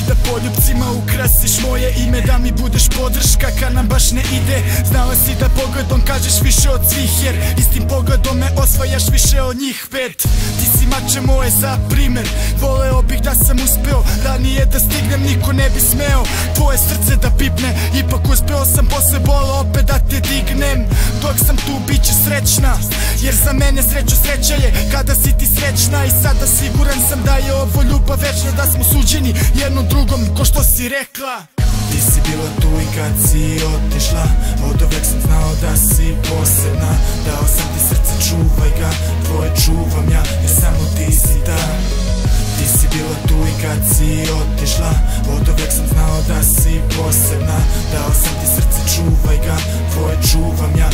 Da poljubcima ukrasiš moje ime, da mi budeš podrška kad nam baš ne ide. Znala si da pogledom kažeš više od svih, jer istim pogledom me osvajaš više od njih pet. Ti si mače moje za primer, voleo bih da sam uspeo, ranije da stignem niko ne bi smeo tvoje srce da pipne. Ipak uspeo sam posle bola opet da te dignem. Dok sam tu bit će srećna, jer za mene srećo sreća je kada si ti srećna. I sada siguran sam da je ovo ljubav večna, da smo suđeni jednom drugom ko što si rekla. Ti si bila tu i kad si otišla, od uvek sam znao da si posebna. Dao sam ti srce, čuvaj ga, tvoje čuvam ja, jer samo ti si ta. Ti si bila tu i kad si otišla, od uvek sam znao da si posebna. Dao sam ti srce, čuvaj ga, tvoje čuvam ja,